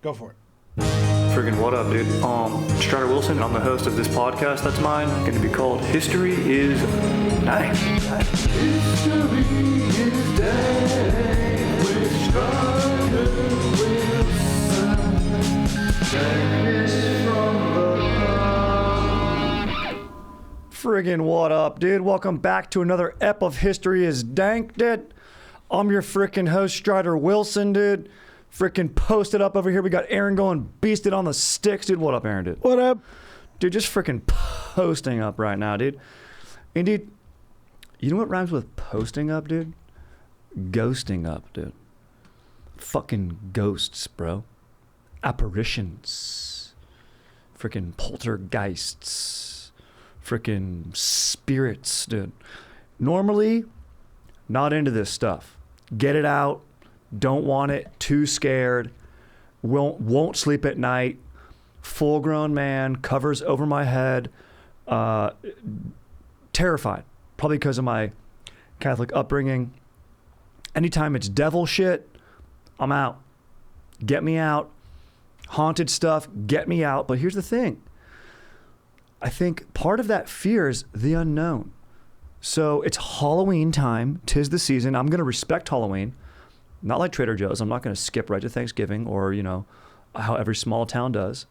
Go for it. Friggin' what up, dude? Strider Wilson. I'm the host of this podcast that's mine. Going to be called History is Dank. History is Dank with Strider Wilson. Dankness from the Friggin' what up, dude? Welcome back to another ep of History is Dank, dude. I'm your frickin' host, Strider Wilson, dude. Frickin' posted up over here. We got Aaron going beasted on the sticks, dude. What up, Aaron, dude? What up? Dude, just frickin' posting up right now, dude. Indeed, you know what rhymes with posting up, dude? Ghosting up, dude. Fucking ghosts, bro. Apparitions. Frickin' poltergeists. Frickin' spirits, dude. Normally, not into this stuff. Get it out. Don't want it. Too scared. Won't sleep at night. Full grown man. Covers over my head. Terrified. Probably because of my Catholic upbringing. Anytime it's devil shit, I'm out. Get me out. Haunted stuff, get me out. But here's the thing. I think part of that fear is the unknown. So it's Halloween time. 'Tis the season. I'm going to respect Halloween. Not like Trader Joe's. I'm not going to skip right to Thanksgiving or, you know, how every small town does.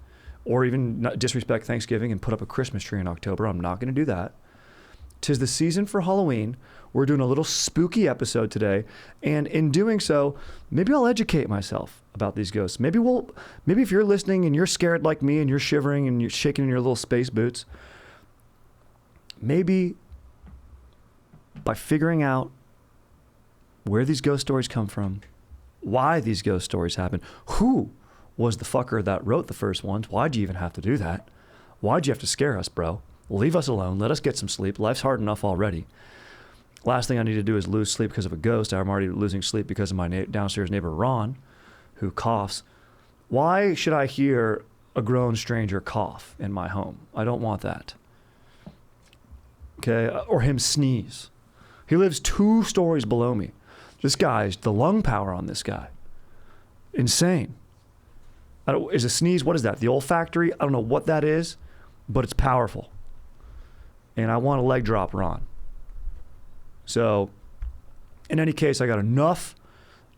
Or even not disrespect Thanksgiving and put up a Christmas tree in October. I'm not going to do that. 'Tis the season for Halloween. We're doing a little spooky episode today. And in doing so, maybe I'll educate myself about these ghosts. Maybe if you're listening and you're scared like me and you're shivering and you're shaking in your little space boots, maybe by figuring out where these ghost stories come from, why these ghost stories happen, who was the fucker that wrote the first ones, why'd you even have to do that? Why'd you have to scare us, bro? Leave us alone. Let us get some sleep. Life's hard enough already. Last thing I need to do is lose sleep because of a ghost. I'm already losing sleep because of my downstairs neighbor, Ron, who coughs. Why should I hear a grown stranger cough in my home? I don't want that. Okay? Or him sneeze. He lives 2 stories below me. This guy's, the lung power on this guy, insane. Is a sneeze, what is that? The olfactory? I don't know what that is, but it's powerful. And I want a leg drop Ron. So, in any case, I got enough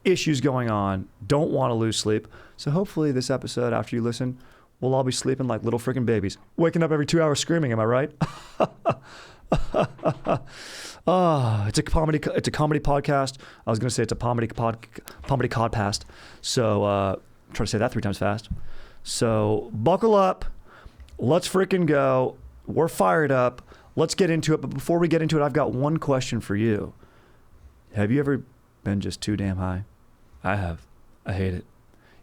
issues going on. Don't want to lose sleep. So hopefully this episode, after you listen, we'll all be sleeping like little freaking babies. Waking up every 2 hours screaming, am I right? It's a comedy podcast. I was going to say it's a comedy codcast. So try to say that 3 times fast. So buckle up. Let's freaking go. We're fired up. Let's get into it. But before we get into it, I've got one question for you. Have you ever been just too damn high? I have. I hate it.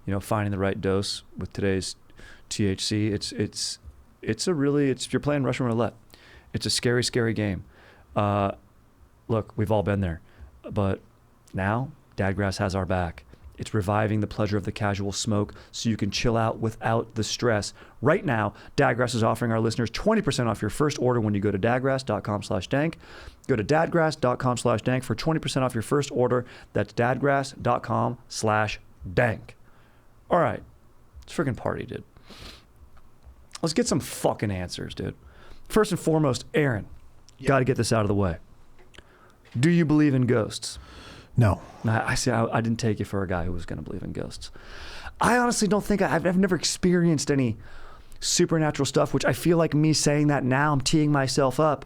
You know, finding the right dose with today's THC. You're playing Russian roulette. It's a scary, scary game. Look, we've all been there, but now Dadgrass has our back. It's reviving the pleasure of the casual smoke so you can chill out without the stress. Right now, Dadgrass is offering our listeners 20% off your first order when you go to dadgrass.com/dank. Go to dadgrass.com/dank for 20% off your first order. That's dadgrass.com/dank. All right, let's freaking party, dude. Let's get some fucking answers, dude. First and foremost, Aaron, got to get this out of the way. Do you believe in ghosts? No. I didn't take you for a guy who was going to believe in ghosts. I honestly don't think I've never experienced any supernatural stuff, which I feel like me saying that now, I'm teeing myself up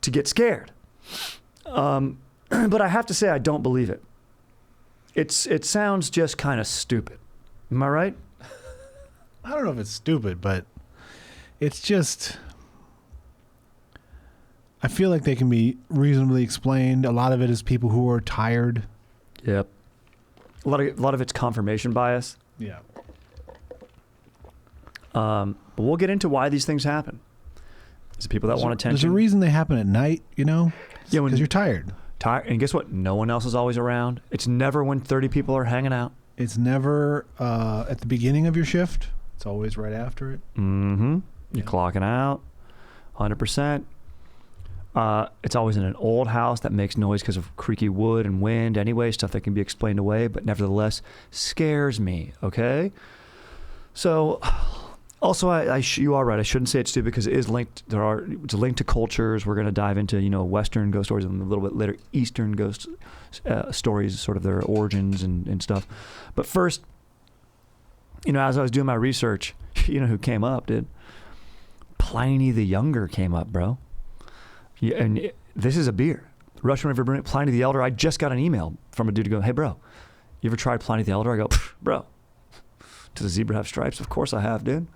to get scared. But I have to say I don't believe it. It sounds just kind of stupid. Am I right? I don't know if it's stupid, but it's just... I feel like they can be reasonably explained. A lot of it is people who are tired. Yep. A lot of it's confirmation bias. Yeah. But we'll get into why these things happen. It's people that want attention. There's a reason they happen at night, you know? Yeah, because you're tired. And guess what? No one else is always around. It's never when 30 people are hanging out. It's never at the beginning of your shift. It's always right after it. Mm-hmm. You're clocking out. 100%. It's always in an old house that makes noise because of creaky wood and wind anyway, stuff that can be explained away, but nevertheless scares me, okay? So, also, you are right. I shouldn't say it's stupid because it is linked. It's linked to cultures. We're going to dive into Western ghost stories and a little bit later Eastern ghost stories, sort of their origins and stuff. But first, as I was doing my research, who came up, dude? Pliny the Younger came up, bro. Yeah, and this is a beer. Russian River Brewing, Pliny the Elder. I just got an email from a dude going, "Hey, bro, you ever tried Pliny the Elder?" I go, "Bro, does the zebra have stripes? Of course I have, dude."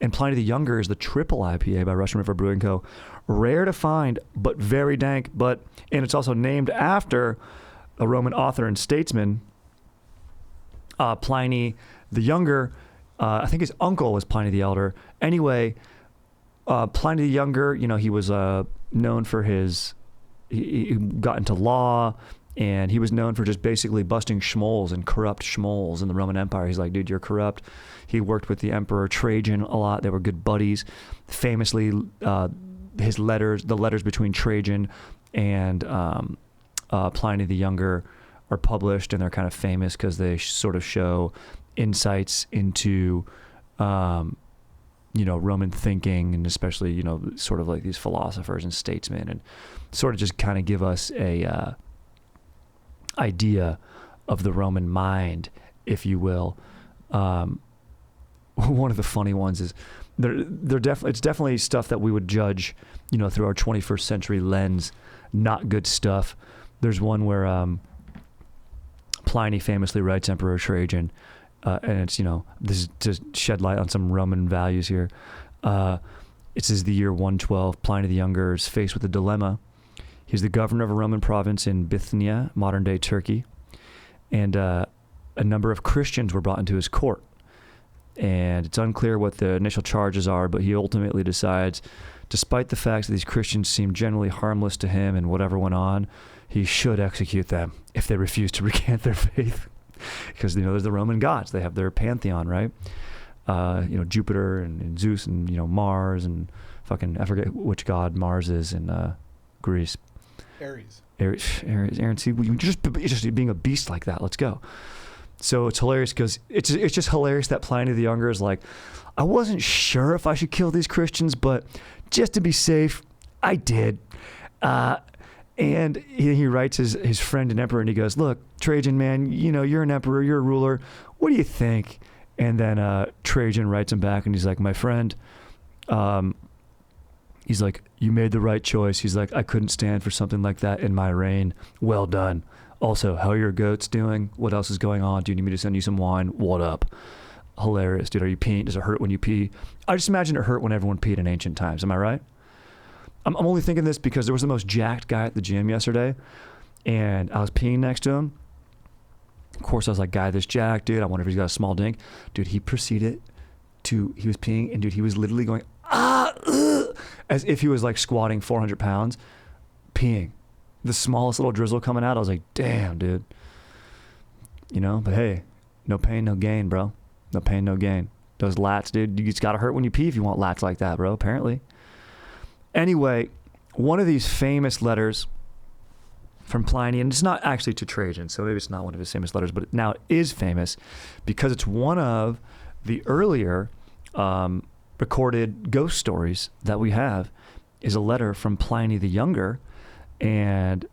And Pliny the Younger is the triple IPA by Russian River Brewing Co. Rare to find, but very dank. And it's also named after a Roman author and statesman, Pliny the Younger. I think his uncle was Pliny the Elder. Anyway, Pliny the Younger, he was known for he got into law, and he was known for just basically busting schmoles and corrupt schmoles in the Roman Empire. He's like, dude, you're corrupt. He worked with the Emperor Trajan a lot. They were good buddies. Famously, the letters between Trajan and Pliny the Younger are published, and they're kind of famous because they sort of show insights into Roman thinking, and especially, sort of like these philosophers and statesmen, and sort of just kind of give us a idea of the Roman mind, if you will. One of the funny ones is it's definitely stuff that we would judge, through our 21st century lens, not good stuff. There's one where Pliny famously writes Emperor Trajan, and it's, this is to shed light on some Roman values here. It says the year 112, Pliny the Younger is faced with a dilemma. He's the governor of a Roman province in Bithynia, modern-day Turkey, and a number of Christians were brought into his court. And it's unclear what the initial charges are, but he ultimately decides, despite the fact that these Christians seem generally harmless to him and whatever went on, he should execute them if they refuse to recant their faith. Because, there's the Roman gods. They have their pantheon, right? Jupiter and Zeus and, Mars and I forget which god Mars is in Greece. Aries. Aaron, see, you're just being a beast like that. Let's go. So it's hilarious because it's just hilarious that Pliny the Younger is like, I wasn't sure if I should kill these Christians, but just to be safe, I did. And he writes his friend and emperor, and he goes, look, Trajan, man, you're an emperor, you're a ruler. What do you think? And then Trajan writes him back, and he's like, my friend, he's like, you made the right choice. He's like, I couldn't stand for something like that in my reign. Well done. Also, how are your goats doing? What else is going on? Do you need me to send you some wine? What up? Hilarious, dude. Are you peeing? Does it hurt when you pee? I just imagine it hurt when everyone peed in ancient times. Am I right? I'm only thinking this because there was the most jacked guy at the gym yesterday, and I was peeing next to him. Of course, I was like, guy, this jacked, dude. I wonder if he's got a small dink. Dude, he proceeded he was peeing, and dude, he was literally going, as if he was like squatting 400 pounds, peeing. The smallest little drizzle coming out. I was like, damn, dude. But hey, no pain, no gain, bro. No pain, no gain. Those lats, dude, it's got to hurt when you pee if you want lats like that, bro, apparently. Anyway, one of these famous letters from Pliny, and it's not actually to Trajan, so maybe it's not one of his famous letters, but now it is famous because it's one of the earlier recorded ghost stories that we have, is a letter from Pliny the Younger. And,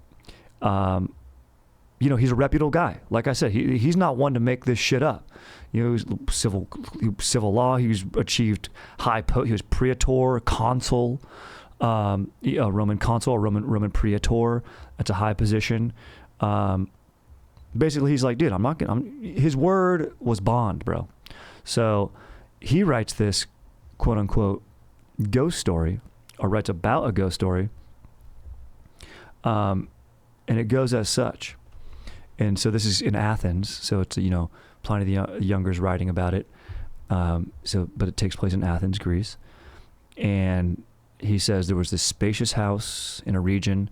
he's a reputable guy. Like I said, he's not one to make this shit up. He's civil law. He's achieved he was praetor, consul, a Roman consul, a Roman praetor. That's a high position. Basically, he's like, dude, his word was bond, bro. So he writes this quote unquote ghost story, or writes about a ghost story. And it goes as such. And so this is in Athens. So it's, Pliny the Younger's writing about it. But it takes place in Athens, Greece. And he says there was this spacious house in a region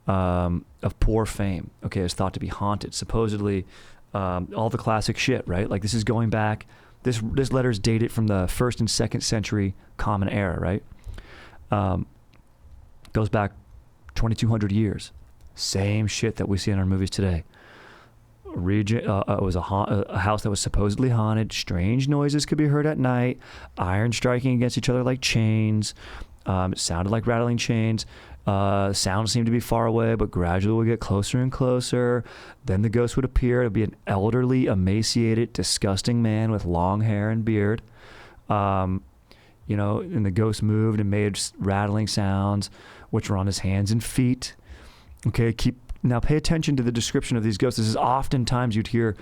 of poor fame. Okay, it's thought to be haunted. Supposedly, all the classic shit, right? Like this is going back. This letter is dated from the 1st and 2nd century Common Era, right? Goes back 2,200 years. Same shit that we see in our movies today. It was a house that was supposedly haunted. Strange noises could be heard at night. Iron striking against each other like chains. It sounded like rattling chains. Sound seemed to be far away, but gradually would get closer and closer. Then the ghost would appear. It would be an elderly, emaciated, disgusting man with long hair and beard. And the ghost moved and made rattling sounds, which were on his hands and feet. Okay, now pay attention to the description of these ghosts. This is oftentimes you'd hear,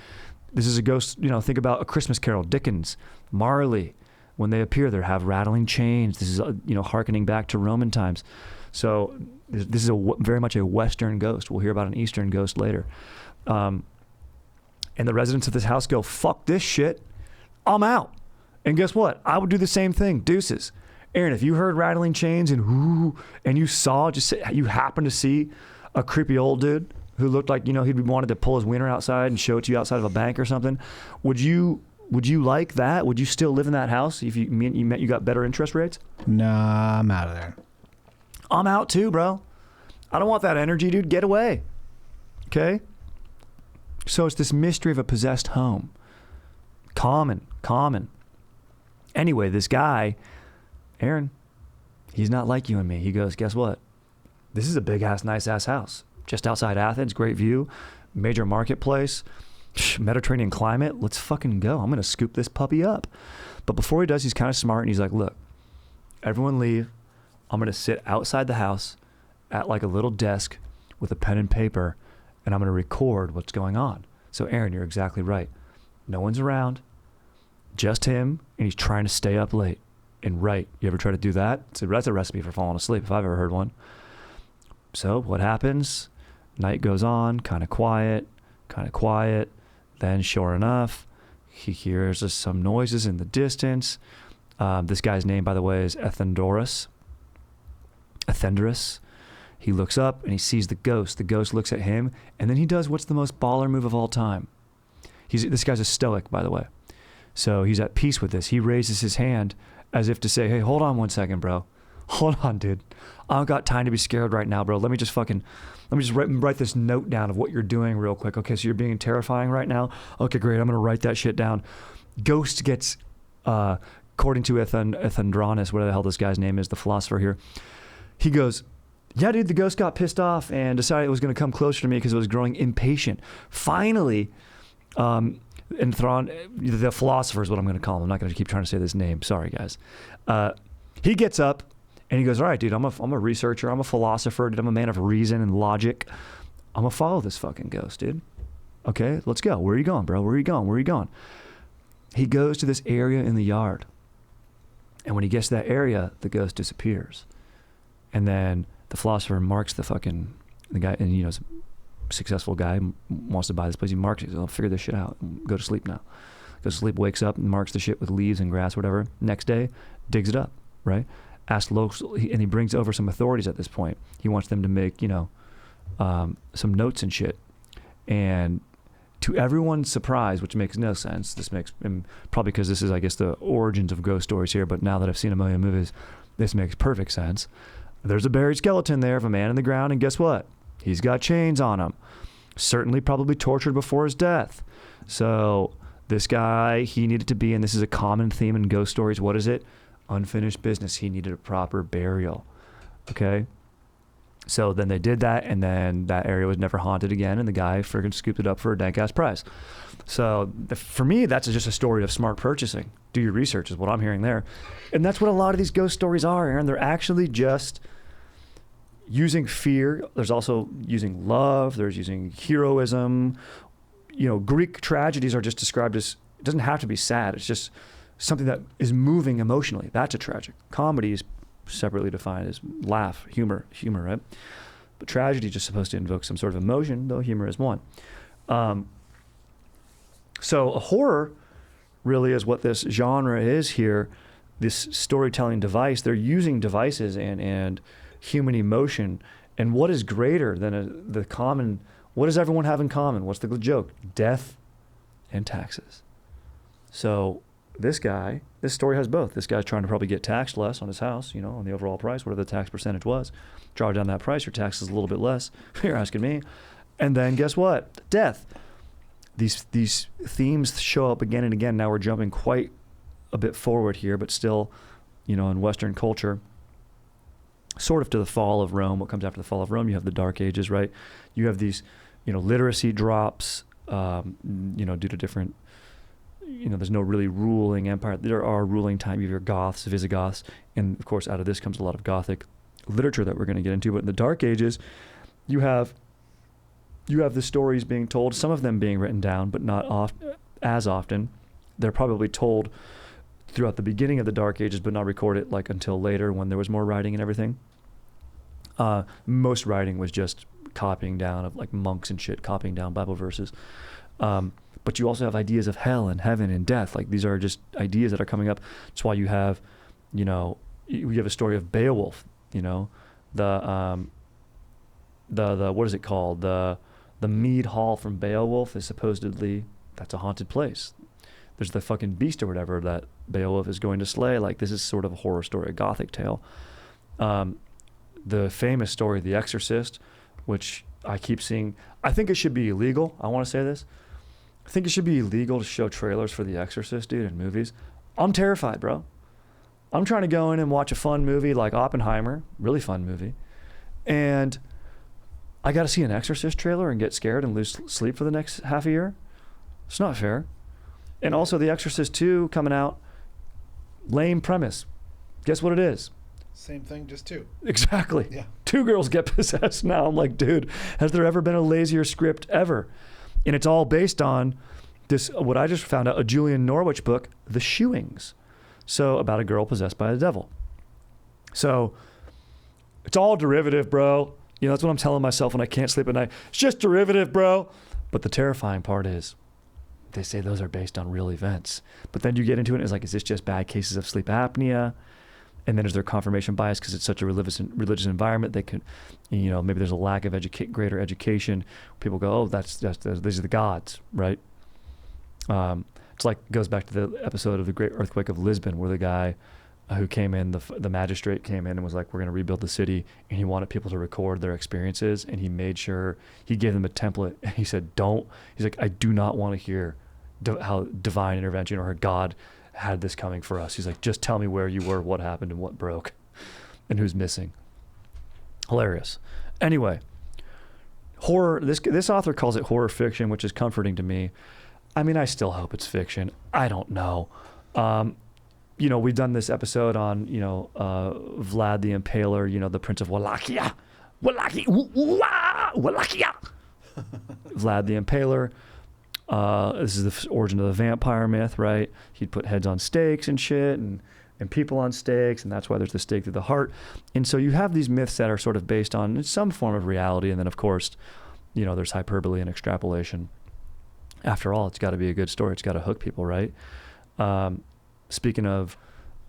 this is a ghost, think about A Christmas Carol, Dickens, Marley. When they appear, they have rattling chains. This is, hearkening back to Roman times. So this is very much a Western ghost. We'll hear about an Eastern ghost later. And the residents of this house go, fuck this shit, I'm out. And guess what? I would do the same thing, deuces. Aaron, if you heard rattling chains and you happened to see a creepy old dude who looked like, he'd wanted to pull his wiener outside and show it to you outside of a bank or something, would you like that? Would you still live in that house if you got better interest rates? Nah, I'm out of there. I'm out too, bro. I don't want that energy, dude. Get away. Okay? So it's this mystery of a possessed home. Common. Anyway, this guy, Aaron, he's not like you and me. He goes, guess what? This is a big-ass, nice-ass house. Just outside Athens, great view, major marketplace, Mediterranean climate. Let's fucking go. I'm going to scoop this puppy up. But before he does, he's kind of smart, and he's like, look, everyone leave. I'm going to sit outside the house at like a little desk with a pen and paper, and I'm going to record what's going on. So, Aaron, you're exactly right. No one's around, just him, and he's trying to stay up late and write. You ever try to do that? So that's a recipe for falling asleep, if I've ever heard one. So what happens? Night goes on, kind of quiet. Then, sure enough, he hears some noises in the distance. This guy's name, by the way, is Ethendorus. He looks up and he sees the ghost. The ghost looks at him, and then he does what's the most baller move of all time. This guy's a stoic, by the way. So he's at peace with this. He raises his hand as if to say, hey, hold on one second, bro. Hold on, dude. I don't got time to be scared right now, bro. Let me just write this note down of what you're doing real quick. Okay, so you're being terrifying right now? Okay, great. I'm going to write that shit down. Ghost gets, according to Ethendronus, whatever the hell this guy's name is, the philosopher here, he goes, yeah, dude, the ghost got pissed off and decided it was going to come closer to me because it was growing impatient. Finally, the philosopher is what I'm going to call him. I'm not going to keep trying to say this name. Sorry, guys. He gets up and he goes, all right, dude, I'm a researcher. I'm a philosopher. Dude, I'm a man of reason and logic. I'm going to follow this fucking ghost, dude. Okay, let's go. Where are you going, bro? Where are you going? He goes to this area in the yard. And when he gets to that area, the ghost disappears. And then the philosopher marks the guy, and he's a successful guy, wants to buy this place. He marks it. I'll figure this shit out. Go to sleep now. Goes to sleep, wakes up, and marks the shit with leaves and grass, whatever. Next day, digs it up, right? Asks locals, and he brings over some authorities at this point. He wants them to make, some notes and shit. And to everyone's surprise, which makes no sense, probably because this is, I guess, the origins of ghost stories here, but now that I've seen a million movies, this makes perfect sense. There's a buried skeleton there of a man in the ground, and guess what? He's got chains on him. Certainly probably tortured before his death. So this guy, he needed to be, and this is a common theme in ghost stories, what is it? Unfinished business. He needed a proper burial. Okay? So then they did that, and then that area was never haunted again, and the guy friggin' scooped it up for a dank-ass price. So for me, that's just a story of smart purchasing. Do your research is what I'm hearing there. And that's what a lot of these ghost stories are, Aaron. They're actually just using fear. There's also using love. There's using heroism. Greek tragedies are just described as, it doesn't have to be sad. It's just something that is moving emotionally. That's a tragic. Comedy is separately defined as laugh, humor, right? But tragedy is just supposed to invoke some sort of emotion, though humor is one. So a horror really is what this genre is here, this storytelling device. They're using devices and human emotion. And what is greater than the common, what does everyone have in common? What's the joke? Death and taxes. So this story has both. This guy's trying to probably get taxed less on his house, on the overall price, whatever the tax percentage was. Draw down that price, your tax is a little bit less. You're asking me. And then guess what? Death. these themes show up again and again. Now we're jumping quite a bit forward here, but still, in Western culture, sort of to the fall of Rome. What comes after the fall of Rome? You have the Dark Ages, right? You have these, literacy drops, due to different, there's no really ruling empire. There are ruling time. You have your Goths, Visigoths, and of course out of this comes a lot of Gothic literature that we're going to get into. But in the Dark Ages, you have the stories being told, some of them being written down, but not as often. They're probably told throughout the beginning of the Dark Ages, but not recorded like until later when there was more writing and everything. Most writing was just copying down of like monks and shit, copying down Bible verses. But you also have ideas of hell and heaven and death. Like these are just ideas that are coming up. That's why you have, you have a story of Beowulf, the what is it called? The mead hall from Beowulf is supposedly, that's a haunted place. There's the fucking beast or whatever that Beowulf is going to slay. Like this is sort of a horror story, a Gothic tale. The famous story, The Exorcist, which I keep seeing. I think it should be illegal. I want to say this. I think it should be illegal to show trailers for The Exorcist, dude, in movies. I'm terrified, bro. I'm trying to go in and watch a fun movie like Oppenheimer, really fun movie, and I got to see an Exorcist trailer and get scared and lose sleep for the next half a year. It's not fair. And also The Exorcist 2 coming out, lame premise. Guess what it is? Same thing, just 2. Exactly. Yeah. 2 girls get possessed now. I'm like, dude, has there ever been a lazier script ever? And it's all based on this, what I just found out, a Julian Norwich book, The Shoeings. So about a girl possessed by the devil. So it's all derivative, bro. That's what I'm telling myself when I can't sleep at night. It's just derivative, bro. But the terrifying part is they say those are based on real events. But then you get into it and it's like, is this just bad cases of sleep apnea? And then is there confirmation bias because it's such a religious environment? They could, maybe there's a lack of greater education. People go, oh, these are the gods, right? It's like, goes back to the episode of the Great Earthquake of Lisbon, where the guy who came in, the magistrate came in and was like, we're going to rebuild the city. And he wanted people to record their experiences. And he made sure, he gave them a template. And he said, he's like, I do not want to hear how divine intervention or God had this coming for us. He's like, just tell me where you were, what happened, and what broke, and who's missing. Hilarious. Anyway, horror, this author calls it horror fiction, which is comforting to me. I mean, I still hope it's fiction. I don't know. We've done this episode on, Vlad the Impaler, the Prince of Wallachia. Wallachia. Vlad the Impaler. This is the origin of the vampire myth, right? He'd put heads on stakes and shit, and people on stakes, and that's why there's the stake through the heart. And so you have these myths that are sort of based on some form of reality, and then of course, there's hyperbole and extrapolation. After all, it's got to be a good story. It's got to hook people, right? Speaking of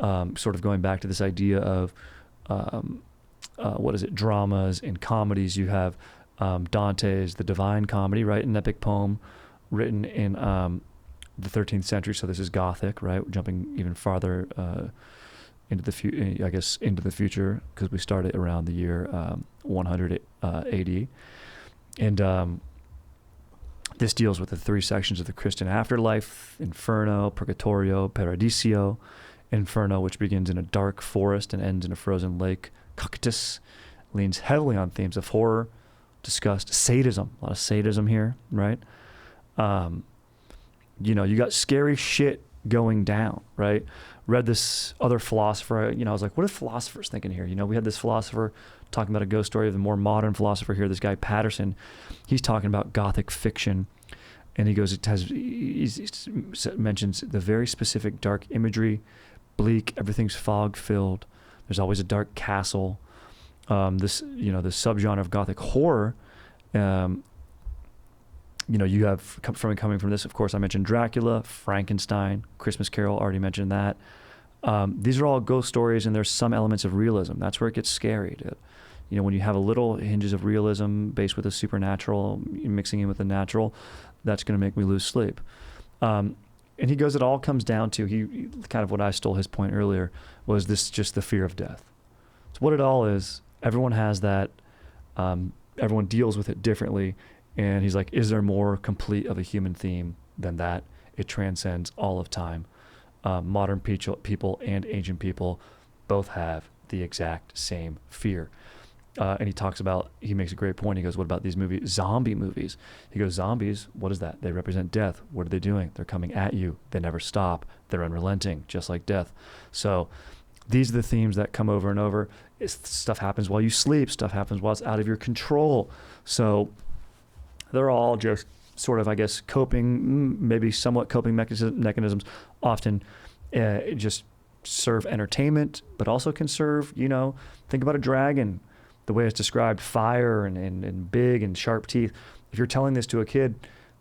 sort of going back to this idea of dramas and comedies, you have Dante's The Divine Comedy, right? An epic poem written in the 13th century. So this is Gothic, right? Jumping even farther into the future, because we started around the year 100 AD. And this deals with the 3 sections of the Christian afterlife: Inferno, Purgatorio, Paradiso. Inferno, which begins in a dark forest and ends in a frozen lake. Cocytus leans heavily on themes of horror, disgust, sadism. A lot of sadism here, right? You got scary shit going down, right? Read this other philosopher, I was like, what are philosophers thinking here? We had this philosopher talking about a ghost story of the more modern philosopher here, this guy Patterson. He's talking about Gothic fiction, and he goes, he mentions the very specific dark imagery, bleak, everything's fog filled. There's always a dark castle. This subgenre of Gothic horror, you have coming from this, of course, I mentioned Dracula, Frankenstein, Christmas Carol, already mentioned that. These are all ghost stories, and there's some elements of realism. That's where it gets scary. When you have a little hinges of realism based with the supernatural, mixing in with the natural, that's going to make me lose sleep. And he goes, it all comes down to, he kind of what I stole his point earlier, was this just the fear of death. It's what it all is. Everyone has that. Everyone deals with it differently. And he's like, is there more complete of a human theme than that? It transcends all of time. Modern people and ancient people both have the exact same fear. And he makes a great point. He goes, what about these movies, zombie movies? He goes, zombies, what is that? They represent death. What are they doing? They're coming at you. They never stop. They're unrelenting, just like death. So these are the themes that come over and over. Stuff happens while you sleep. Stuff happens while it's out of your control. So they're all just sort of, I guess, maybe somewhat coping mechanisms, often just serve entertainment, but also can serve, think about a dragon, the way it's described, fire and big and sharp teeth. If you're telling this to a kid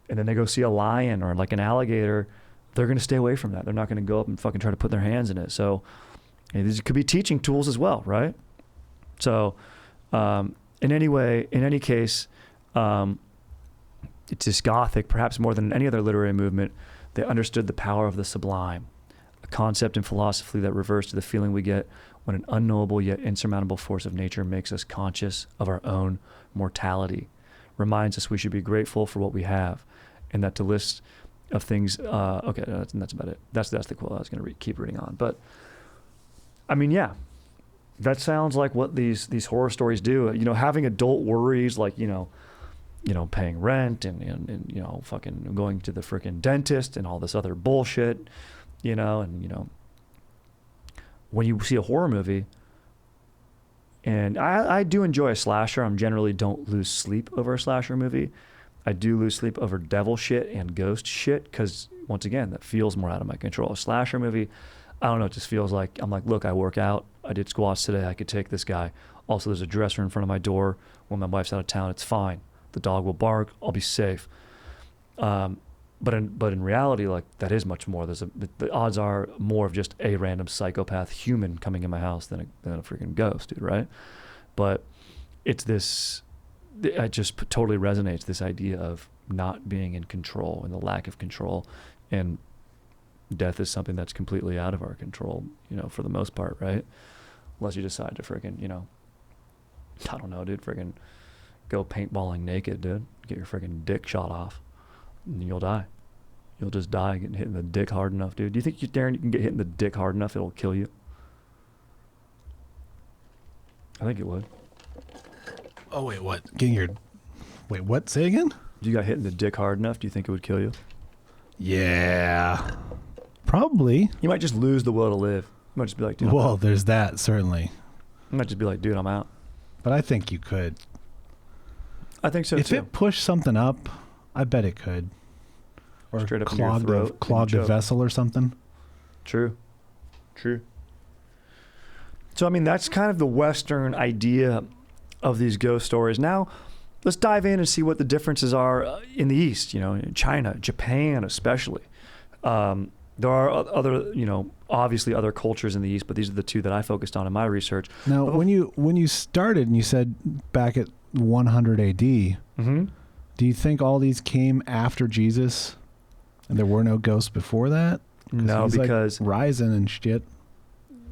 and then they go see a lion or like an alligator, they're going to stay away from that. They're not going to go up and fucking try to put their hands in it. So these could be teaching tools as well, right? So in any case, it's this Gothic, perhaps more than any other literary movement, they understood the power of the sublime, a concept in philosophy that refers to the feeling we get when an unknowable yet insurmountable force of nature makes us conscious of our own mortality, reminds us we should be grateful for what we have, and that the list of things, that's about it. That's the quote I was going to keep reading on. But, I mean, yeah, that sounds like what these horror stories do. Having adult worries like, paying rent and fucking going to the freaking dentist and all this other bullshit, when you see a horror movie, and I do enjoy a slasher. I generally don't lose sleep over a slasher movie. I do lose sleep over devil shit and ghost shit because, once again, that feels more out of my control. A slasher movie, I don't know, it just feels like, I'm like, look, I work out. I did squats today. I could take this guy. Also, there's a dresser in front of my door. When my wife's out of town, it's fine. The dog will bark. I'll be safe. But in reality, like, that is much more. The odds are more of just a random psychopath human coming in my house than a freaking ghost, dude, right? But it's this, it just totally resonates, this idea of not being in control and the lack of control. And death is something that's completely out of our control, for the most part, right? Unless you decide to freaking, I don't know, dude, freaking go paintballing naked, dude. Get your freaking dick shot off. And you'll die. You'll just die getting hit in the dick hard enough, dude. Do you think, Darren, you can get hit in the dick hard enough it'll kill you? I think it would. Oh, wait, what? Wait, what? Say again? If you got hit in the dick hard enough, do you think it would kill you? Yeah. Probably. You might just lose the will to live. You might just be like, dude, well, there's that, certainly. You might just be like, dude, I'm out. But I think you could. I think so, if too. If it pushed something up, I bet it could. Or straight up clogged a vessel or something. True. So, I mean, that's kind of the Western idea of these ghost stories. Now, let's dive in and see what the differences are in the East, in China, Japan especially. There are other, obviously other cultures in the East, but these are the two that I focused on in my research. Now, when you started and you said back at 100 AD, mm-hmm. Do you think all these came after Jesus and there were no ghosts before that? No, because like rising and shit.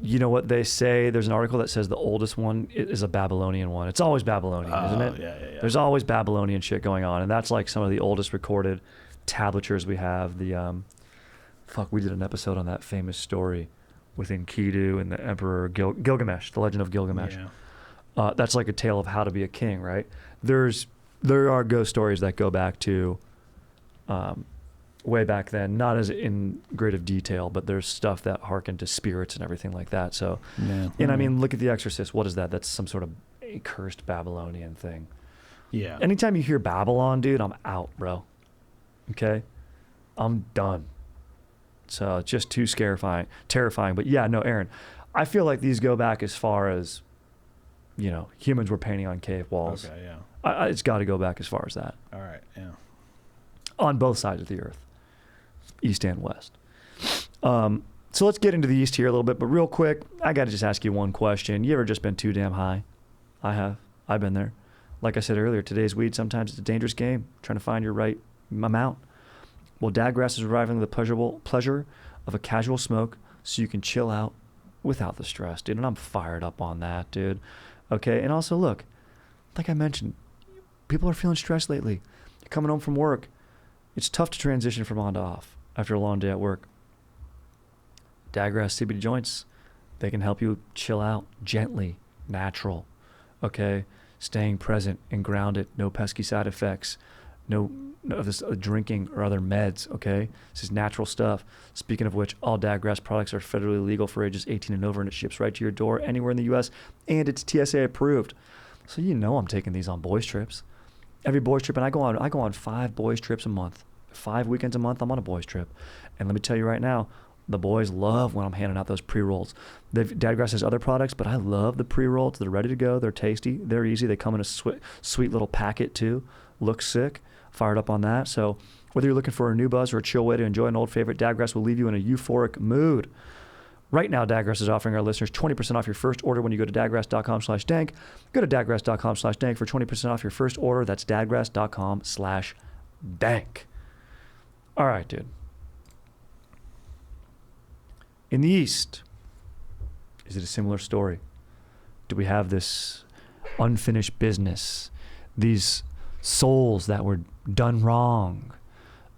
You know what they say? There's an article that says the oldest one is a Babylonian one. It's always Babylonian, isn't it? Yeah. There's always Babylonian shit going on, and that's like some of the oldest recorded tablatures we have. We did an episode on that famous story with Enkidu and the Emperor Gilgamesh, the Legend of Gilgamesh. Yeah. That's like a tale of how to be a king, right? There are ghost stories that go back to way back then, not as in great of detail, but there's stuff that harken to spirits and everything like that. So, I mean, look at The Exorcist. What is that? That's some sort of a cursed Babylonian thing. Yeah. Anytime you hear Babylon, dude, I'm out, bro. Okay? I'm done. So it's just too terrifying. But yeah, no, Aaron, I feel like these go back as far as, humans were painting on cave walls. Okay, yeah. It's got to go back as far as that. All right, yeah. On both sides of the earth, East and West. So let's get into the East here a little bit, but real quick, I got to just ask you one question. You ever just been too damn high? I have. I've been there. Like I said earlier, today's weed, sometimes it's a dangerous game, trying to find your right amount. Well, Dadgrass is arriving with the pleasure of a casual smoke so you can chill out without the stress, dude. And I'm fired up on that, dude. Okay, and also look, like I mentioned, people are feeling stressed lately. You're coming home from work. It's tough to transition from on to off after a long day at work. Dadgrass CBD joints, they can help you chill out gently, natural, okay? Staying present and grounded, no pesky side effects, no of this drinking or other meds, okay? This is natural stuff. Speaking of which, all Dadgrass products are federally legal for ages 18 and over, and it ships right to your door anywhere in the U.S., and it's TSA approved. So you know I'm taking these on boys trips. Every boys trip, and I go on 5 boys trips a month. 5 weekends a month, I'm on a boys trip. And let me tell you right now, the boys love when I'm handing out those pre-rolls. Dadgrass has other products, but I love the pre-rolls. They're ready to go. They're tasty. They're easy. They come in a sweet little packet too. Looks sick. Fired up on that. So whether you're looking for a new buzz or a chill way to enjoy an old favorite, Dadgrass will leave you in a euphoric mood. Right now, Dadgrass is offering our listeners 20% off your first order when you go to dadgrass.com/dank. Go to dadgrass.com/dank for 20% off your first order. That's dadgrass.com/dank. All right, dude. In the East, is it a similar story? Do we have this unfinished business? These souls that were done wrong?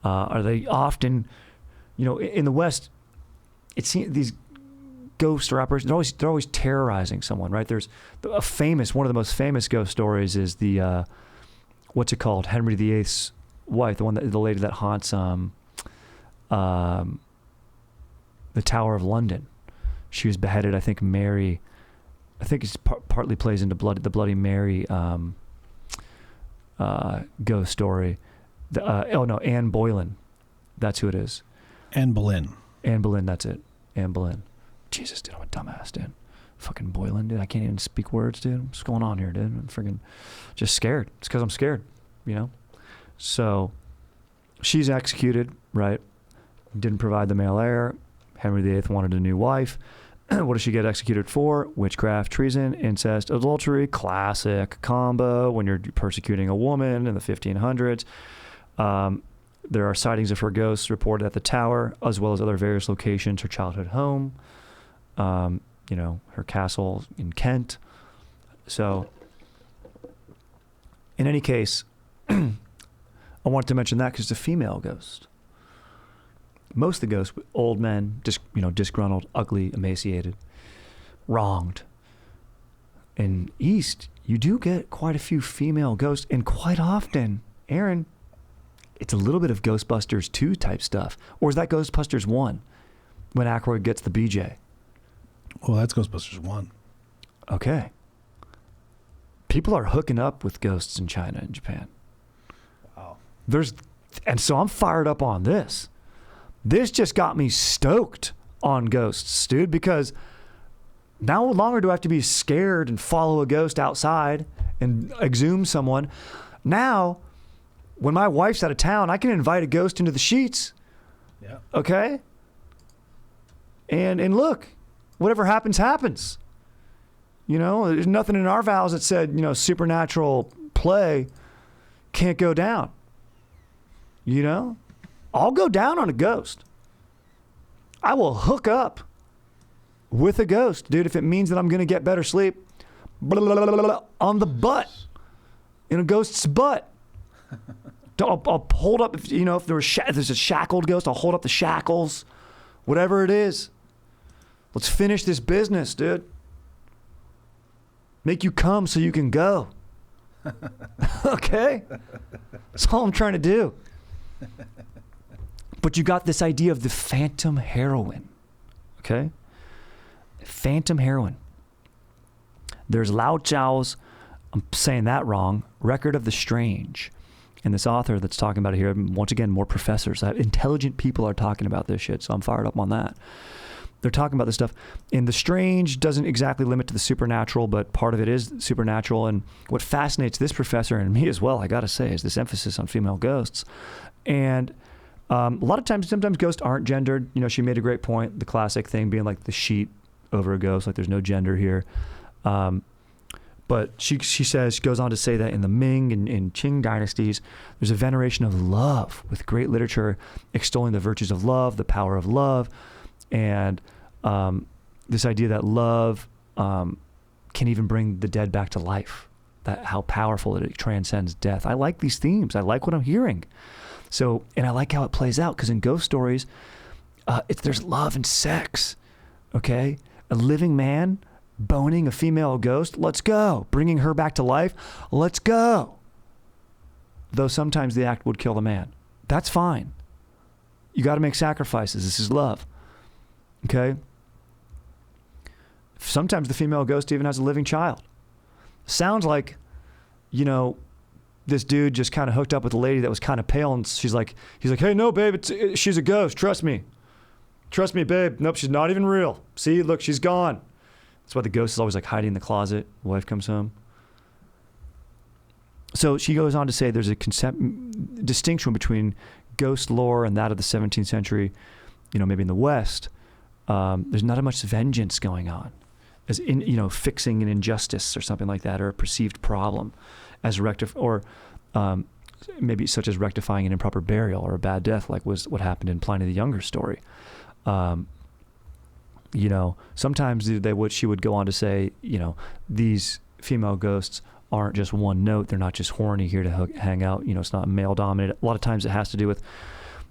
Are they often, in the West, it seems these ghost rappers, they're always terrorizing someone, right? There's one of the most famous ghost stories is the, what's it called? Henry VIII's wife, the lady that haunts the Tower of London. She was beheaded. I think Mary. I think it's partly plays into the Bloody Mary ghost story. Anne Boleyn. That's who it is. Anne Boleyn. Anne Boleyn. That's it. Anne Boleyn. Jesus, dude, I'm a dumbass, dude. Fucking Boylan, dude. I can't even speak words, dude. What's going on here, dude? I'm freaking just scared. It's because I'm scared, So she's executed, right? Didn't provide the male heir. Henry VIII wanted a new wife. What does she get executed for? Witchcraft, treason, incest, adultery, classic combo when you're persecuting a woman in the 1500s. There are sightings of her ghosts reported at the tower, as well as other various locations, her childhood home, her castle in Kent. So, in any case, I wanted to mention that because it's a female ghost. Most of the ghosts, old men, disgruntled, ugly, emaciated, wronged. In East, you do get quite a few female ghosts, and quite often, Aaron, it's a little bit of Ghostbusters 2 type stuff. Or is that Ghostbusters 1 when Aykroyd gets the BJ? Well, that's Ghostbusters 1. Okay. People are hooking up with ghosts in China and Japan. Wow. And so I'm fired up on this. This just got me stoked on ghosts, dude, because now no longer do I have to be scared and follow a ghost outside and exhume someone. Now, when my wife's out of town, I can invite a ghost into the sheets. Yeah. Okay? And look, whatever happens, happens. There's nothing in our vows that said, supernatural play can't go down. I'll go down on a ghost. I will hook up with a ghost, dude, if it means that I'm going to get better sleep. On the butt. In a ghost's butt. I'll hold up, if there's a shackled ghost, I'll hold up the shackles. Whatever it is. Let's finish this business, dude. Make you come so you can go. Okay? That's all I'm trying to do. But you got this idea of the phantom heroine. Okay? Phantom heroine. There's Lao Tzu's, I'm saying that wrong, Record of the Strange. And this author that's talking about it here, once again, more professors. Intelligent people are talking about this shit, so I'm fired up on that. They're talking about this stuff. And the strange doesn't exactly limit to the supernatural, but part of it is supernatural. And what fascinates this professor and me as well, I got to say, is this emphasis on female ghosts. And a lot of times, sometimes ghosts aren't gendered. She made a great point, the classic thing being like the sheet over a ghost, like there's no gender here. But she goes on to say that in the Ming and in Qing dynasties, there's a veneration of love with great literature extolling the virtues of love, the power of love, and this idea that love can even bring the dead back to life. that how powerful it transcends death. I like these themes. I like what I'm hearing. So, and I like how it plays out, because in ghost stories, there's love and sex, okay? A living man boning a female ghost, let's go. Bringing her back to life, let's go. Though sometimes the act would kill the man. That's fine. You got to make sacrifices. This is love, okay? Sometimes the female ghost even has a living child. Sounds like, you know, this dude just kind of hooked up with a lady that was kind of pale, and he's like, hey, no, babe, she's a ghost. Trust me, babe. Nope, she's not even real. See, look, she's gone. That's why the ghost is always like hiding in the closet. The wife comes home. So she goes on to say there's a distinction between ghost lore and that of the 17th century, you know, maybe in the West. There's not as much vengeance going on as in, you know, fixing an injustice or something like that, or a perceived problem as maybe such as rectifying an improper burial or a bad death, like was what happened in Pliny the Younger story. You know, sometimes she would go on to say, you know, these female ghosts aren't just one note. They're not just horny here to hang out. You know, it's not male dominated. A lot of times it has to do with,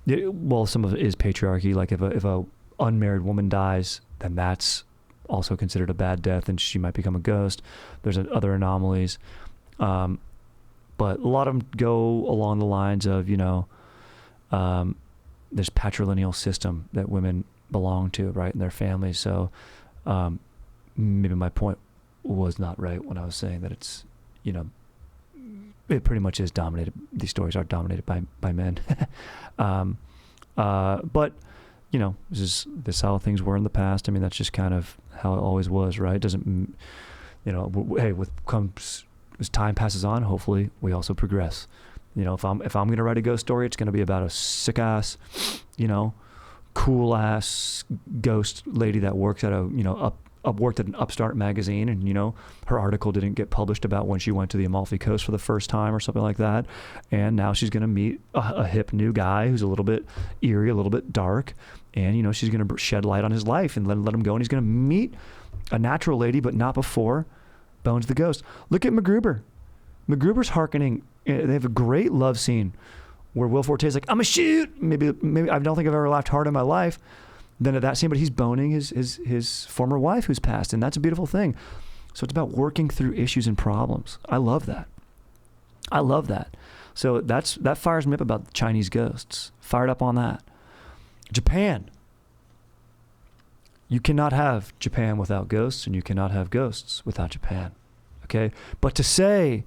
well, some of it is patriarchy. Like if a unmarried woman dies, then that's also considered a bad death, and she might become a ghost. There's other anomalies. But a lot of them go along the lines of, you know, there's patrilineal system that women belong to, right, in their families. So maybe my point was not right when I was saying that it's, you know, it pretty much is dominated. These stories are dominated by men. But, you know, this is how things were in the past. I mean, that's just kind of how it always was, right? It doesn't, you know, hey, as time passes on, hopefully we also progress. You know, if I'm going to write a ghost story, it's going to be about a sick ass, you know, cool ass ghost lady that works at worked at an upstart magazine, and, you know, her article didn't get published about when she went to the Amalfi Coast for the first time or something like that. And now she's going to meet a hip new guy who's a little bit eerie, a little bit dark. And, you know, she's going to shed light on his life and let him go. And he's going to meet a natural lady, but not before Bones the Ghost. Look at MacGruber. MacGruber's hearkening. They have a great love scene where Will Forte's like, I'm a shoot. Maybe I don't think I've ever laughed hard in my life than at that scene, but he's boning his former wife who's passed, and that's a beautiful thing. So it's about working through issues and problems. I love that. So that fires me up about Chinese ghosts. Fired up on that. Japan. You cannot have Japan without ghosts, and you cannot have ghosts without Japan. Okay? But to say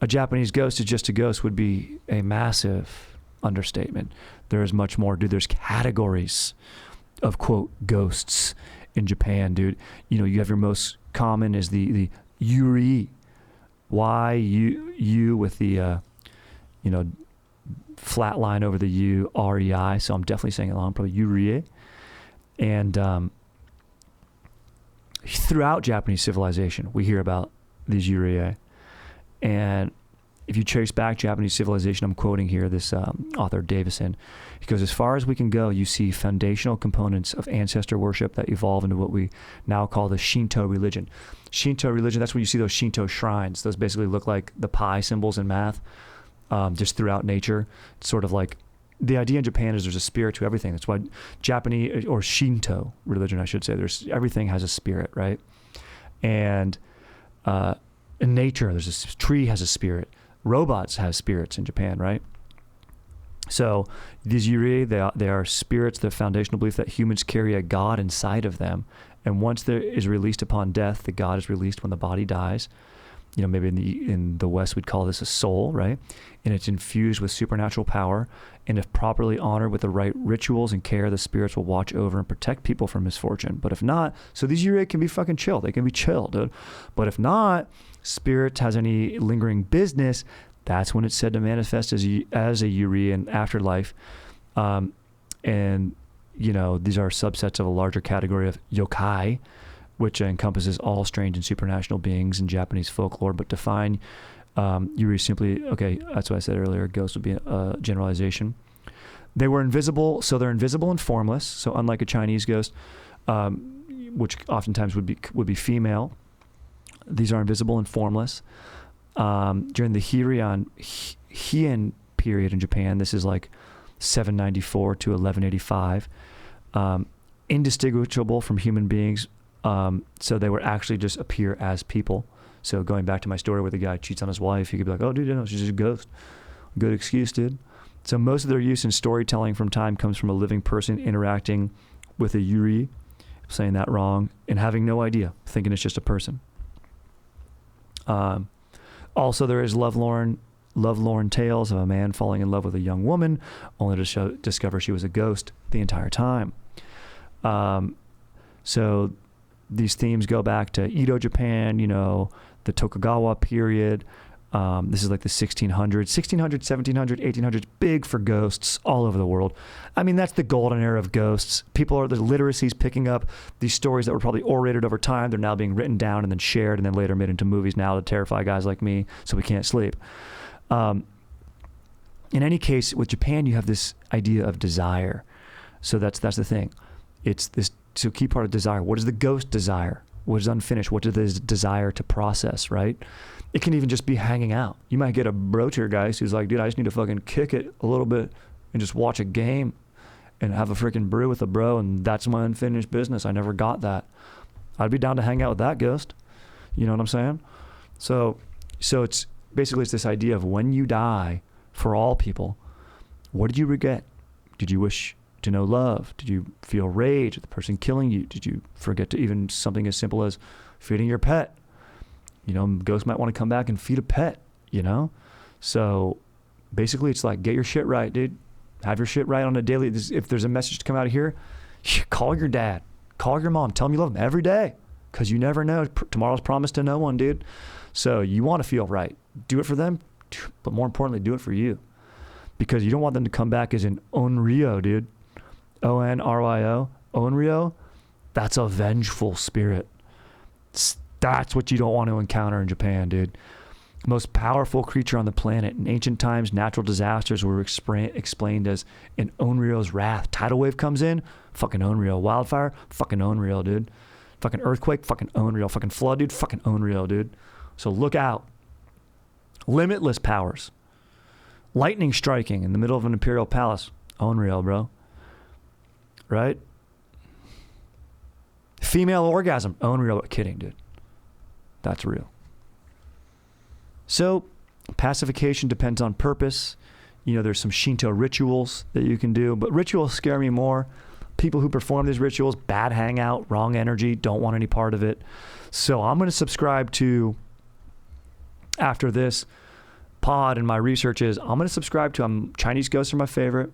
a Japanese ghost is just a ghost would be a massive understatement. There is much more, dude. There's categories of, quote, ghosts in Japan, dude. You know, you have your most common is the yuri, Y-U with the, you know, flat line over the U, R-E-I, so I'm definitely saying it wrong, probably yuri. And throughout Japanese civilization, we hear about these yuri. And if you trace back Japanese civilization, I'm quoting here this author, Davison. He goes, as far as we can go, you see foundational components of ancestor worship that evolve into what we now call the Shinto religion. Shinto religion, that's when you see those Shinto shrines. Those basically look like the pi symbols in math, just throughout nature. It's sort of like, the idea in Japan is there's a spirit to everything. That's why Japanese, or Shinto religion, I should say, everything has a spirit, right? And in nature, there's a tree has a spirit. Robots have spirits in Japan, right? So these yuri, they are spirits, the foundational belief that humans carry a god inside of them. And once there is released upon death, the god is released when the body dies. You know, maybe in the West we'd call this a soul, right? And it's infused with supernatural power. And if properly honored with the right rituals and care, the spirits will watch over and protect people from misfortune. But if not, so these yuri can be fucking chill. They can be chill, dude. But if not, spirit has any lingering business, that's when it's said to manifest as a yuri in afterlife. And, you know, these are subsets of a larger category of yokai, which encompasses all strange and supernatural beings in Japanese folklore. But define yuri simply, okay, that's what I said earlier, ghost would be a generalization. They were invisible, so they're invisible and formless. So unlike a Chinese ghost, which oftentimes would be female, these are invisible and formless. during the Heian period in Japan. This is like 794 to 1185. Indistinguishable from human beings. So they would actually just appear as people. So going back to my story where the guy cheats on his wife, he could be like, oh, dude, no, she's just a ghost. Good excuse, dude. So most of their use in storytelling from time comes from a living person interacting with a yuri, saying that wrong, and having no idea, thinking it's just a person. Also, there is lovelorn tales of a man falling in love with a young woman, only to discover she was a ghost the entire time. So these themes go back to Edo, Japan, the Tokugawa period. This is like the 1600s, 1700s, 1800s, big for ghosts all over the world. I mean, that's the golden era of ghosts. The literacy's picking up these stories that were probably orated over time. They're now being written down and then shared and then later made into movies now to terrify guys like me so we can't sleep. In any case, with Japan, you have this idea of desire. So that's the thing. It's this key part of desire. What does the ghost desire? What is unfinished? What does the desire to process, right? It can even just be hanging out. You might get a brotergeist who's like, dude, I just need to fucking kick it a little bit and just watch a game and have a freaking brew with a bro, and that's my unfinished business. I never got that. I'd be down to hang out with that ghost. You know what I'm saying? So it's basically this idea of when you die, for all people, what did you regret? Did you wish to know love? Did you feel rage at the person killing you? Did you forget to even something as simple as feeding your pet? Ghosts might want to come back and feed a pet, So basically it's like, get your shit right, dude. Have your shit right on a daily. If there's a message to come out of here, call your dad, call your mom, tell them you love them every day, because you never know. Tomorrow's promised to no one, dude. So you want to feel right. Do it for them, but more importantly, do it for you, because you don't want them to come back as an onryo, dude. O-N-R-Y-O, onryo. That's a vengeful spirit. That's what you don't want to encounter in Japan, dude. Most powerful creature on the planet. In ancient times, natural disasters were explained as an onryo's wrath. Tidal wave comes in, fucking onryo. Wildfire, fucking onryo, dude. Fucking earthquake, fucking onryo. Fucking flood, dude, fucking onryo, dude. So look out. Limitless powers. Lightning striking in the middle of an imperial palace. Onryo, bro. Right? Female orgasm. Onryo. Kidding, dude. That's real. So pacification depends on purpose. There's some Shinto rituals that you can do, but rituals scare me more. People who perform these rituals, bad hangout, wrong energy, don't want any part of it. So I'm going to subscribe to, after this pod and my research is, I'm going to subscribe to, Chinese ghosts are my favorite.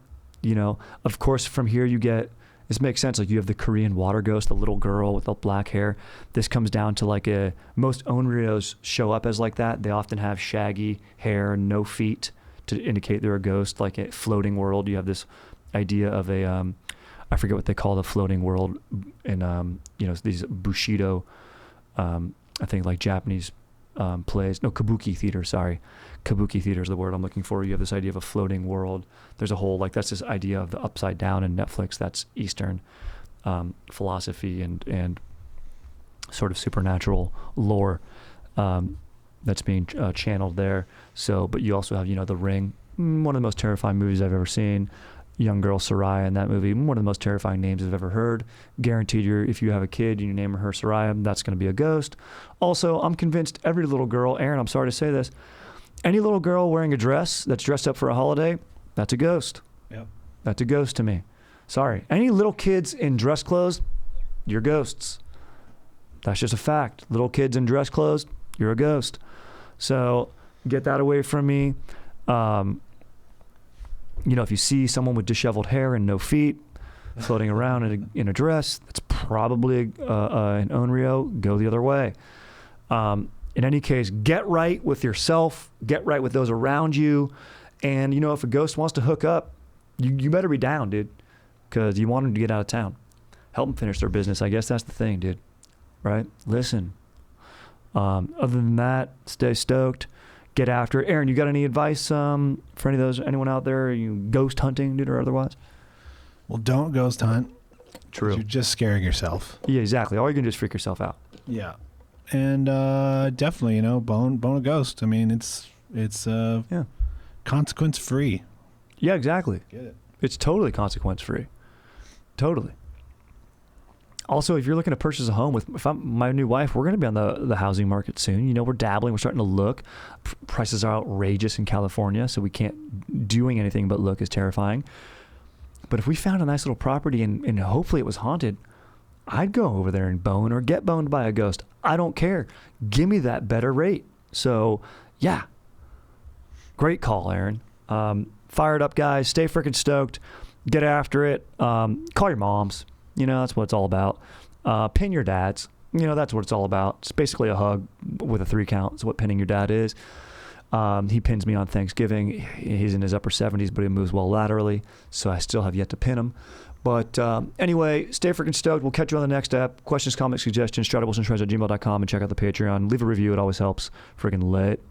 Of course, from here you get, this makes sense. Like you have the Korean water ghost, the little girl with the black hair. This comes down to like most onryos show up as like that. They often have shaggy hair, no feet to indicate they're a ghost. Like a floating world, you have this idea of I forget what they call the floating world in, these Bushido, I think like Japanese plays. No, kabuki theater, sorry. Kabuki theater is the word I'm looking for. You have this idea of a floating world. There's a whole, that's this idea of the upside down in Netflix. That's Eastern philosophy and sort of supernatural lore that's being channeled there. So, but you also have, The Ring, one of the most terrifying movies I've ever seen. Young girl Soraya in that movie, one of the most terrifying names I've ever heard. Guaranteed if you have a kid and you name her Soraya, that's going to be a ghost. Also, I'm convinced every little girl, Aaron, I'm sorry to say this, any little girl wearing a dress that's dressed up for a holiday, that's a ghost. Yep. That's a ghost to me. Sorry. Any little kids in dress clothes, you're ghosts. That's just a fact. Little kids in dress clothes, you're a ghost. So get that away from me. If you see someone with disheveled hair and no feet floating around in a dress, that's probably an onryo. Go the other way. In any case, get right with yourself, get right with those around you. And, if a ghost wants to hook up, you better be down, dude, because you want them to get out of town. Help them finish their business. I guess that's the thing, dude. Right? Listen. Other than that, stay stoked. Get after it. Aaron, you got any advice for anyone out there, you ghost hunting, dude, or otherwise? Well, don't ghost hunt. True. You're just scaring yourself. Yeah, exactly. All you're going to do is freak yourself out. Yeah. and definitely, bone a ghost. I mean, it's consequence free. Yeah, exactly. Get it? It's totally consequence free. Totally. Also, if you're looking to purchase a home with my new wife, we're going to be on the housing market soon. We're dabbling. We're starting to look. Prices are outrageous in California, so we can't doing anything but look is terrifying. But if we found a nice little property and hopefully it was haunted, I'd go over there and bone or get boned by a ghost. I don't care. Give me that better rate. So, yeah. Great call, Aaron. Fired up, guys. Stay freaking stoked. Get after it. Call your moms. That's what it's all about. Pin your dads. That's what it's all about. It's basically a hug with a 3 count. It's what pinning your dad is. He pins me on Thanksgiving. He's in his upper 70s, but he moves well laterally, so I still have yet to pin him. But anyway, stay freaking stoked. We'll catch you on the next ep. Questions, comments, suggestions, stratablesandtrends@gmail.com, and check out the Patreon. Leave a review. It always helps. Freaking lit.